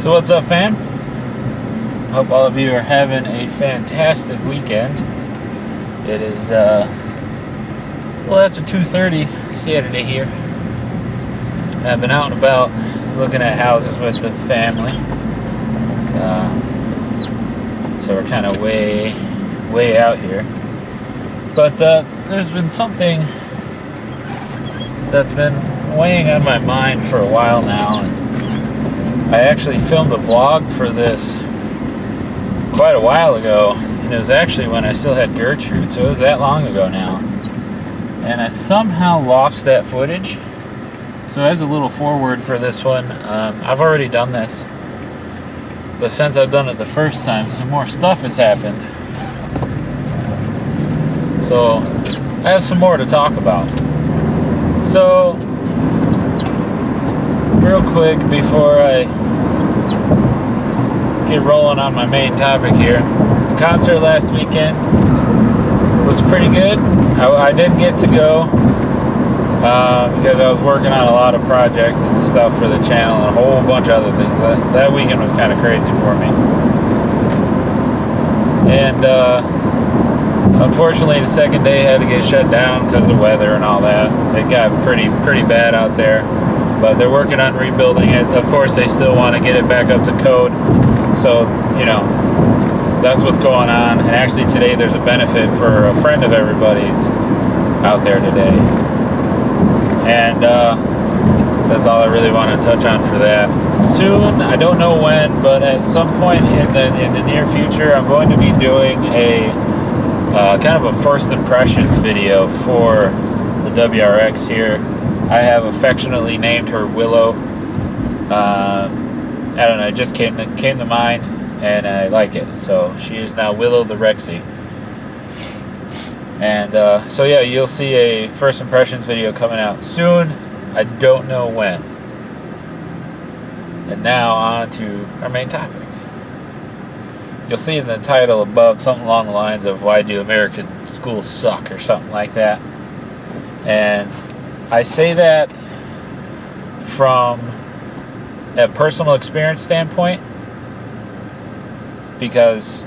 So what's up, fam? Hope all of you are having a fantastic weekend. It is after 2:30 Saturday here. I've been out and about looking at houses with the family. So we're kind of way out here. But there's been something that's been weighing on my mind for a while now, and I actually filmed a vlog for this quite a while ago, and it was actually when I still had Gertrude, so it was that long ago now. And I somehow lost that footage. So as a little forward for this one, I've already done this, but since I've done it the first time, some more stuff has happened. So I have some more to talk about. So real quick before I get rolling on my main topic here, the concert last weekend was pretty good. I didn't get to go because I was working on a lot of projects and stuff for the channel and a whole bunch of other things. That weekend was kind of crazy for me. And unfortunately, the second day had to get shut down because of weather and all that. It got pretty bad out there. But they're working on rebuilding it. Of course, they still want to get it back up to code. So, that's what's going on. And actually today there's a benefit for a friend of everybody's out there today. And that's all I really want to touch on for that. Soon, I don't know when, but at some point in the near future, I'm going to be doing a kind of a first impressions video for the WRX here. I have affectionately named her Willow. I don't know, it just came to mind, and I like it. So she is now Willow the Rexy. And so yeah, you'll see a first impressions video coming out soon. I don't know when. And now on to our main topic. You'll see in the title above something along the lines of "Why do American schools suck?" or something like that. And I say that from a personal experience standpoint because,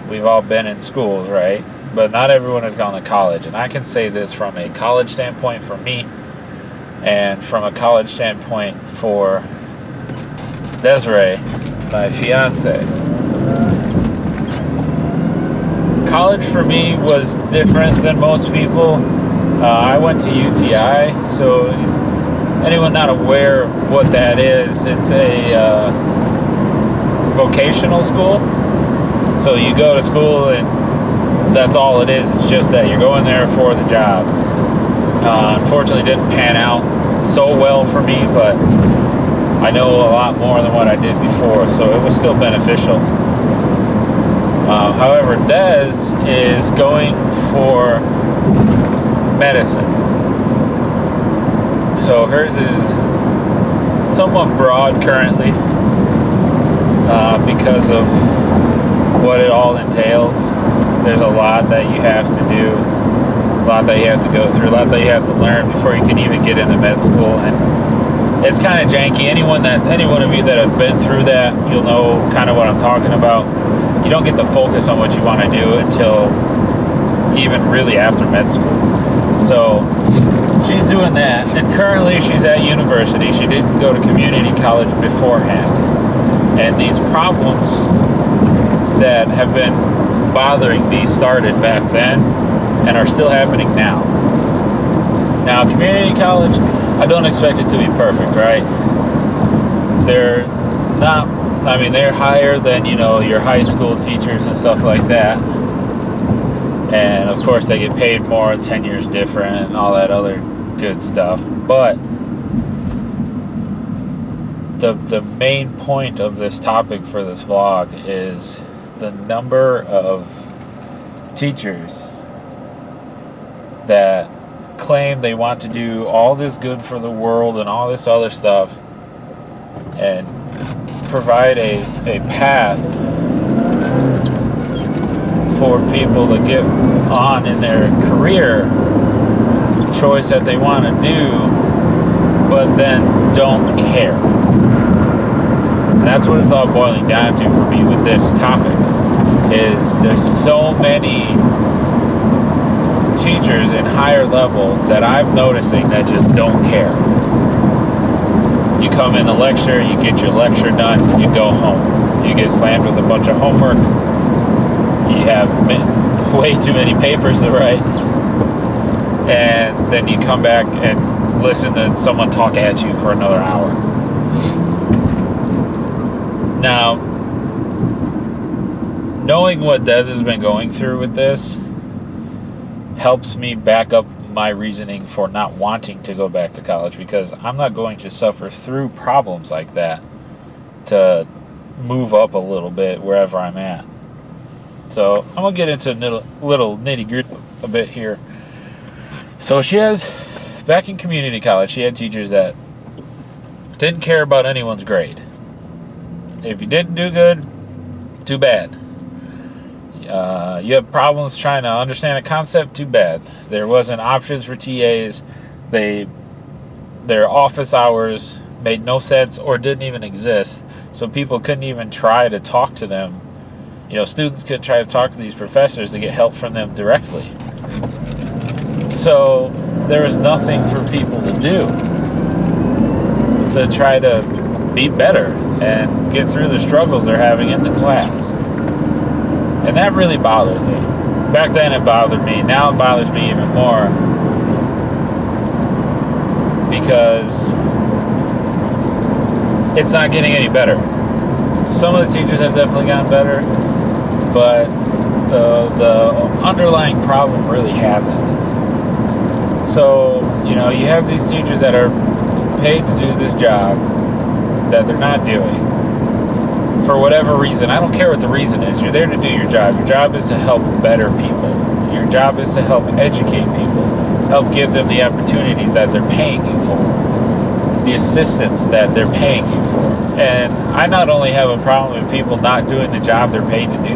we've all been in schools, right? But not everyone has gone to college. And I can say this from a college standpoint for me and from a college standpoint for Desiree, my fiance. College for me was different than most people. I went to UTI, so anyone not aware of what that is, it's a vocational school. So you go to school and that's all it is. It's just that you're going there for the job. Unfortunately, it didn't pan out so well for me, but I know a lot more than what I did before, so it was still beneficial. However, Des is going for medicine. So hers is somewhat broad currently because of what it all entails. There's a lot that you have to do, a lot that you have to go through, a lot that you have to learn before you can even get into med school. And it's kind of janky. Any one of you that have been through that, you'll know kind of what I'm talking about. You don't get to focus on what you want to do until even really after med school. So she's doing that, and currently she's at university. She didn't go to community college beforehand. And these problems that have been bothering me started back then and are still happening now. Now, community college, I don't expect it to be perfect, right? They're higher than, your high school teachers and stuff like that. And of course they get paid more, tenure's different, and all that other good stuff. But the main point of this topic for this vlog is the number of teachers that claim they want to do all this good for the world and all this other stuff and provide a path for people to get on in their career choice that they want to do, but then don't care. And that's what it's all boiling down to for me with this topic, is there's so many teachers in higher levels that I'm noticing that just don't care. You come in a lecture, you get your lecture done, you go home. You get slammed with a bunch of homework. You have way too many papers to write. And then you come back and listen to someone talk at you for another hour. Now, knowing what Des has been going through with this helps me back up my reasoning for not wanting to go back to college, because I'm not going to suffer through problems like that to move up a little bit wherever I'm at. So I'm going to get into little nitty-gritty a bit here. So she has, back in community college, she had teachers that didn't care about anyone's grade. If you didn't do good, too bad. You have problems trying to understand a concept, too bad. There wasn't options for TAs. Their office hours made no sense or didn't even exist, so people couldn't even try to talk to them. Students couldn't try to talk to these professors to get help from them directly. So there was nothing for people to do to try to be better and get through the struggles they're having in the class. And that really bothered me. Back then it bothered me. Now it bothers me even more, because it's not getting any better. Some of the teachers have definitely gotten better, but the underlying problem really hasn't. So, you have these teachers that are paid to do this job that they're not doing for whatever reason. I don't care what the reason is. You're there to do your job. Your job is to help better people. Your job is to help educate people, help give them the opportunities that they're paying you for, the assistance that they're paying you for. And I not only have a problem with people not doing the job they're paid to do,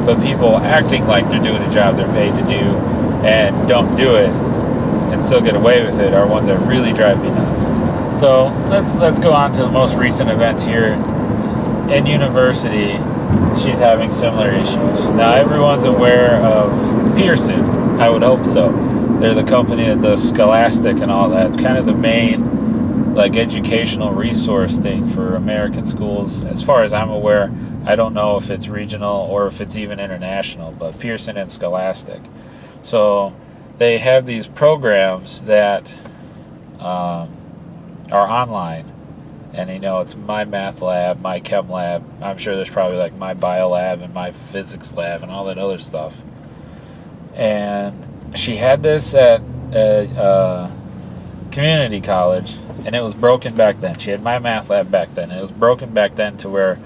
but people acting like they're doing the job they're paid to do and don't do it and still get away with it are ones that really drive me nuts. So let's go on to the most recent events here. In university, she's having similar issues. Now, everyone's aware of Pearson. I would hope so. They're the company that does Scholastic and all that. It's kind of the main educational resource thing for American schools. As far as I'm aware, I don't know if it's regional or if it's even international, but Pearson and Scholastic. So they have these programs that are online. And it's my math lab, my chem lab. I'm sure there's probably my bio lab and my physics lab and all that other stuff. And she had this at community college, and it was broken back then. She had my math lab back then, and it was broken back then to where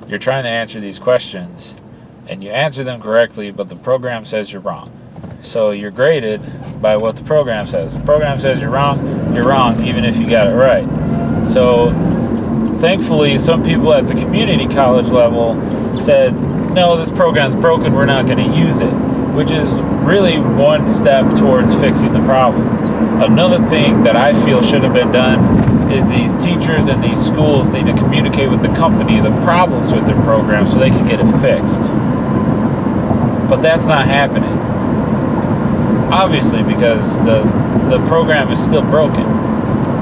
you're trying to answer these questions, and you answer them correctly, but the program says you're wrong. So you're graded by what the program says. The program says you're wrong, even if you got it right. So thankfully, some people at the community college level said, no, this program's broken, we're not going to use it, which is really one step towards fixing the problem. Another thing that I feel should have been done is these teachers and these schools need to communicate with the company the problems with their program so they can get it fixed. But that's not happening. Obviously, because the program is still broken.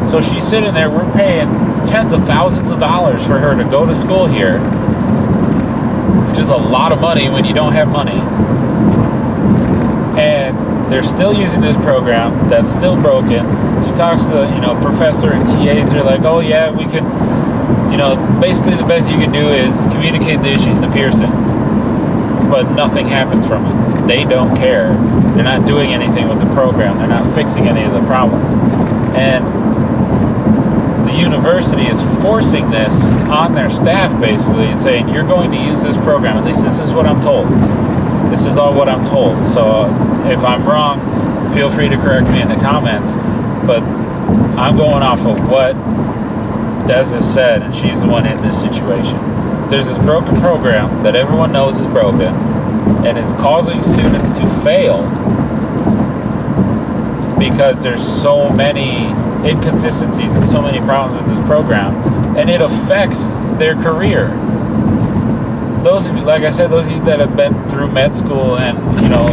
So she's sitting there, we're paying tens of thousands of dollars for her to go to school here, which is a lot of money when you don't have money. And they're still using this program that's still broken. She talks to the professor and TAs. They're like, oh yeah, we could, basically the best you can do is communicate the issues to Pearson. But nothing happens from it. They don't care. They're not doing anything with the program. They're not fixing any of the problems. And the university is forcing this on their staff, basically, and saying, you're going to use this program. At least this is what I'm told. This is all what I'm told. So if I'm wrong, feel free to correct me in the comments. But I'm going off of what Des has said, and she's the one in this situation. There's this broken program that everyone knows is broken, and it's causing students to fail because there's so many inconsistencies and so many problems with this program and it affects their career. Those, like I said, those of you that have been through med school and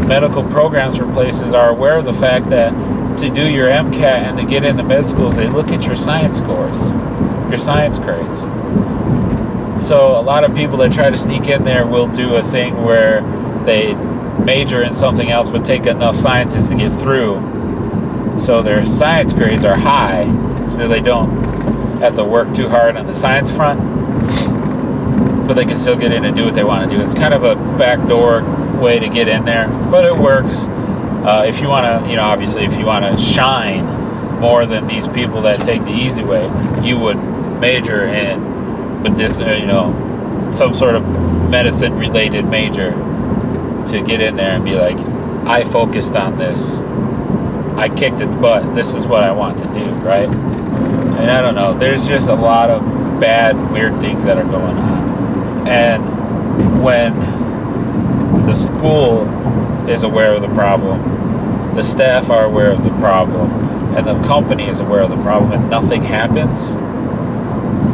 medical programs for places are aware of the fact that to do your MCAT and to get into med schools, they look at your science scores, your science grades. So a lot of people that try to sneak in there will do a thing where they major in something else but take enough sciences to get through, so their science grades are high, so they don't have to work too hard on the science front, but they can still get in and do what they want to do. It's kind of a backdoor way to get in there, but it works. If you want to, obviously, if you want to shine more than these people that take the easy way, you would major in some sort of medicine-related major to get in there and be like, I focused on this, I kicked its butt, this is what I want to do, right? And I don't know, there's just a lot of bad, weird things that are going on. And when the school is aware of the problem, the staff are aware of the problem, and the company is aware of the problem, and nothing happens,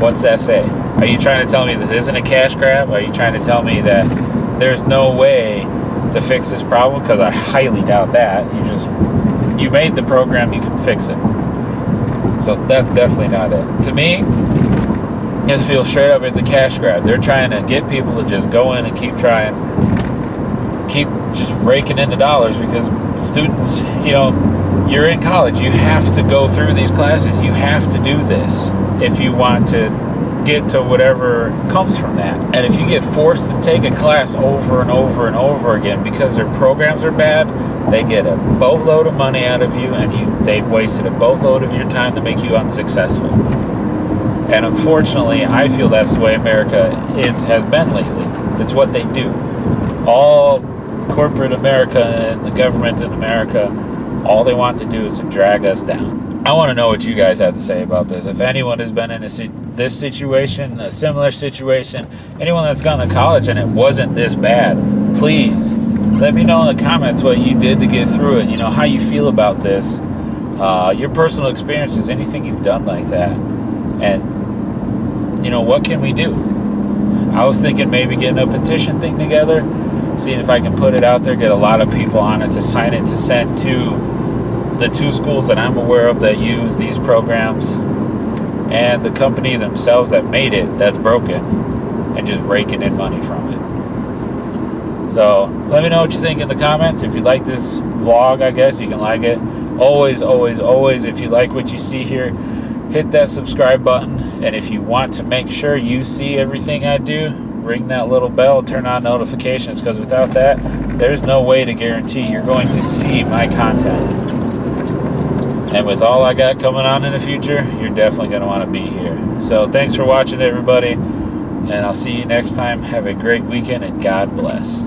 what's that say? Are you trying to tell me this isn't a cash grab? Are you trying to tell me that there's no way to fix this problem? Because I highly doubt that. You made the program, you can fix it. So that's definitely not it. To me, it feels straight up it's a cash grab. They're trying to get people to just go in and keep just raking in the dollars, because students, you're in college, you have to go through these classes, you have to do this if you want to get to whatever comes from that. And if you get forced to take a class over and over and over again because their programs are bad, they get a boatload of money out of you, and they've wasted a boatload of your time to make you unsuccessful. And unfortunately, I feel that's the way America has been lately. It's what they do. All corporate America and the government in America, all they want to do is to drag us down. I want to know what you guys have to say about this. If anyone has been in this situation, a similar situation, anyone that's gone to college and it wasn't this bad, please let me know in the comments what you did to get through it. How you feel about this, your personal experiences, anything you've done like that, and what can we do? I was thinking maybe getting a petition thing together, seeing if I can put it out there, get a lot of people on it to sign it, to send to the 2 schools that I'm aware of that use these programs, and the company themselves that made it that's broken, and just raking in money from it. So let me know what you think in the comments. If you like this vlog, I guess you can like it. Always, if you like what you see here, hit that subscribe button. And if you want to make sure you see everything I do, ring that little bell, turn on notifications, because without that, there's no way to guarantee you're going to see my content. And with all I got coming on in the future, you're definitely going to want to be here. So thanks for watching, everybody, and I'll see you next time. Have a great weekend, and God bless.